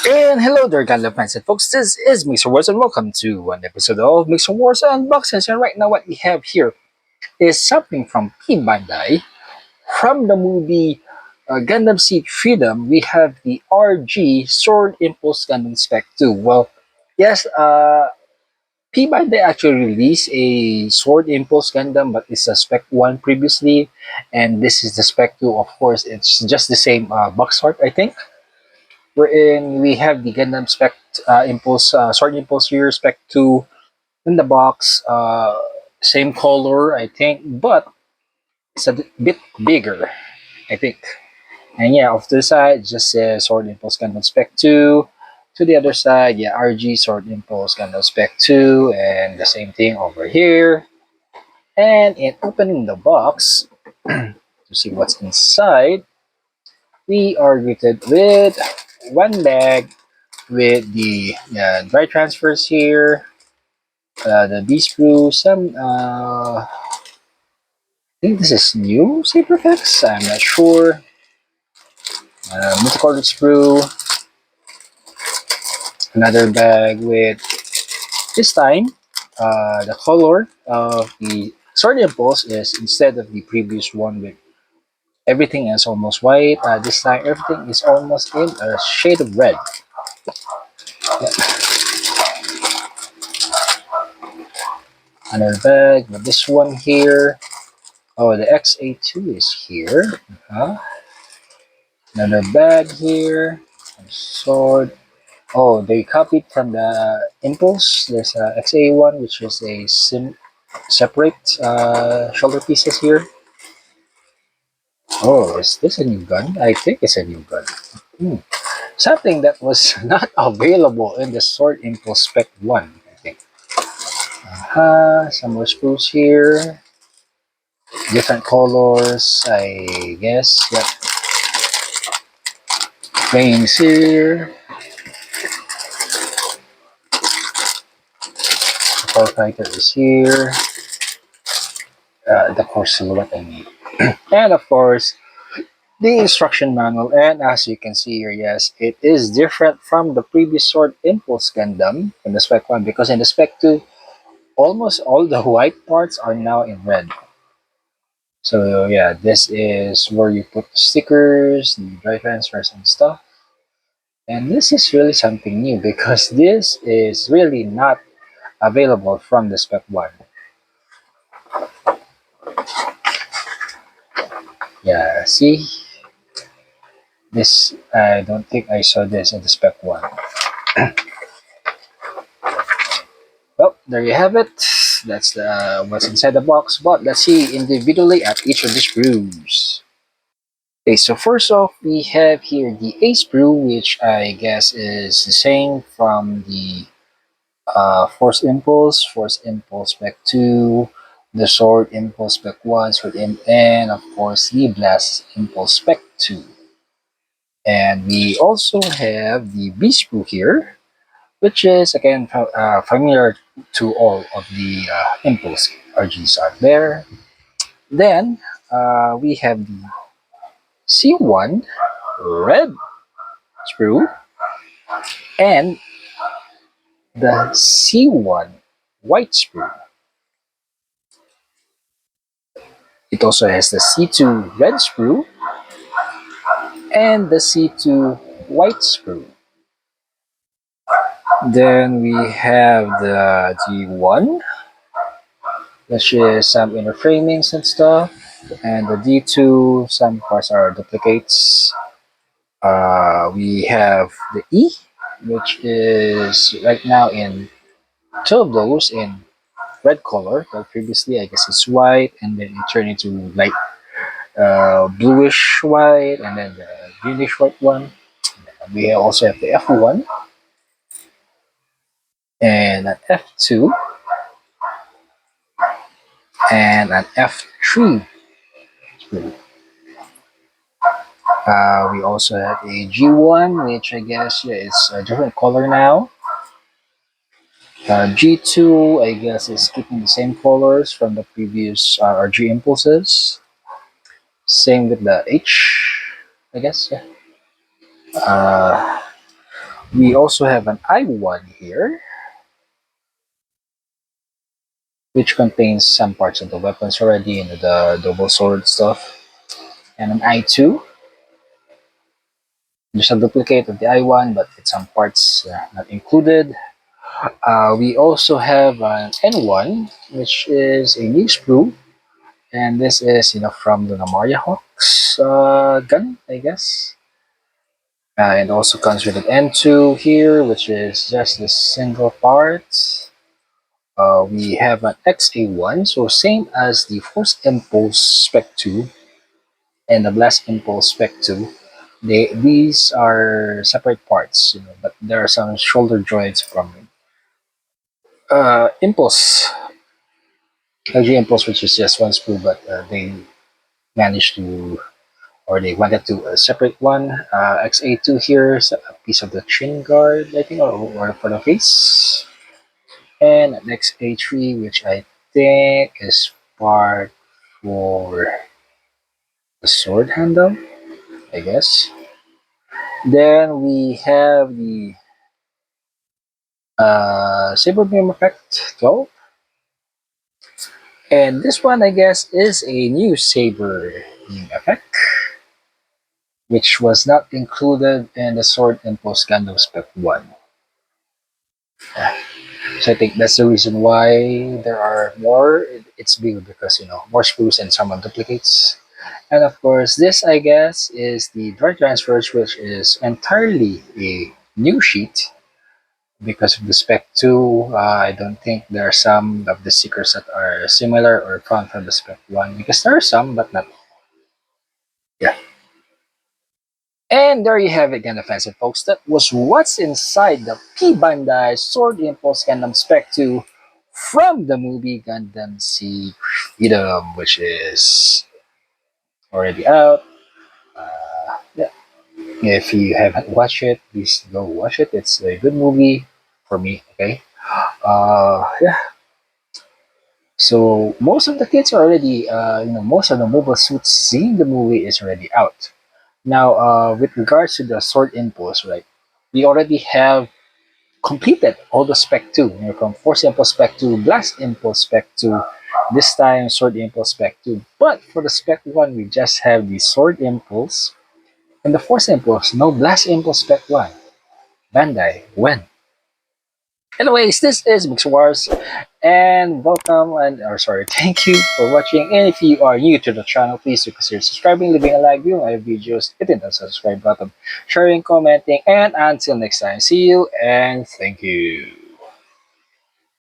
And hello there, Gundam fans and folks. This is Mixerwars, and welcome to one episode of Mixerwars Unboxings. And right now, what we have here is something from PBANDAI. From the movie Gundam Seed Freedom, we have the RG Sword Impulse Gundam Spec 2. Well, yes, PBANDAI actually released a Sword Impulse Gundam, but it's a Spec 1 previously, and this is the Spec 2. Of course, it's just the same box art, I think, wherein we have the Gundam Spec Impulse, Sword Impulse here, Spec 2 in the box, same color, I think, but it's a bit bigger, I think. And yeah, off to the side, it just says Sword Impulse Gundam Spec 2. To the other side, yeah, RG Sword Impulse Gundam Spec 2, and the same thing over here. And in opening the box, to see what's inside, we are greeted with one bag with the dry transfers here, the B screw, some I think this is new saber effects. I'm not sure. Multicolored screw, another bag with this time the color of the sword impulse is instead of the previous one with everything is almost white. This time everything is almost in a shade of red. Yeah. Another bag with this one here. Oh, the XA2 is here. Another bag here. Sword. Oh, they copied from the Impulse. There's a XA1, which is a separate shoulder pieces here. Oh, is this a new gun? I think it's a new gun. Hmm. Something that was not available in the Sword Impulse Spec 1, I think. Some more screws here. Different colors, I guess. Yep. Frames here. The core fighter is here. The core silhouette, I mean. And of course, the instruction manual. And as you can see here, yes, it is different from the previous Sword Impulse Gundam in the Spec 1 because in the Spec 2, almost all the white parts are now in red. So yeah, this is where you put the stickers, the dry transfers and stuff. And this is really something new because this is really not available from the Spec 1. Yeah, see? This, I don't think I saw this in the Spec 1. Well, there you have it. That's what's inside the box. But let's see individually at each of the screws. Okay, so first off, we have here the A screw, which I guess is the same from the Force Impulse Spec 2, the Sword Impulse Spec 1, and of course the Blast Impulse Spec 2. And we also have the B screw here, which is again familiar to all of the Impulse RGs out there. Then we have the C1 red screw and the C1 white screw. It also has the C2 red screw and the C2 white screw. Then we have the G1, which is some inner framings and stuff, and the D2, some parts are duplicates. We have the E, which is right now in two of those in red color, but previously I guess it's white, and then it turned into light bluish white, and then the greenish white one. We also have the F1 and an F2 and an F3. We also have a G1, which I guess yeah, is a different color now. G2, I guess, is keeping the same colors from the previous RG impulses. Same with the H, I guess. Yeah. We also have an I1 here, which contains some parts of the weapons already, the double sword stuff, and an I2. There's a duplicate of the I1, but with some parts not included. We also have an N1, which is a new sprue, and this is from the Namaria Hawk's gun, I guess. It also comes with an N2 here, which is just the single part. We have an XA1, so same as the Force Impulse Spec 2 and the Blast Impulse Spec 2. These are separate parts, but there are some shoulder joints from Impulse, LG Impulse, which is just one sprue, but they managed to, or they wanted to separate one. XA2 here is a piece of the chin guard, I think, or for the face. And an XA3, which I think is part for the sword handle, I guess. Then we have the Saber Beam Effect 12. And this one, I guess, is a new Saber Beam Effect, which was not included in the Sword Impulse Gundam Spec 1. So I think that's the reason why there are more. It's big because, more sprues and some duplicates. And of course, this, I guess, is the drive transfers, which is entirely a new sheet because of the Spec 2. I don't think there are some of the stickers that are similar or found from the Spec 1 because there are some, but not. Yeah. And there you have it, again, offensive folks. That was what's inside the P Bandai Sword Impulse Gundam Spec 2 from the movie Gundam Seed Freedom, which is already out. Yeah. If you haven't watched it, please go watch it. It's a good movie for me. Okay. Yeah. So most of the kids are already, most of the mobile suits seeing the movie is already out. Now, with regards to the Sword Impulse, right? We already have completed all the Spec 2, from Force Impulse Spec 2, Blast Impulse Spec 2, this time Sword Impulse Spec 2. But for the Spec 1, we just have the Sword Impulse and the Force Impulse, no Blast Impulse Spec 1. Bandai, when? Anyways, this is Mixerwars, and welcome, or sorry, thank you for watching. And if you are new to the channel, please do consider subscribing, leaving a like, viewing my videos, hitting the subscribe button, sharing, commenting, and until next time, see you and thank you.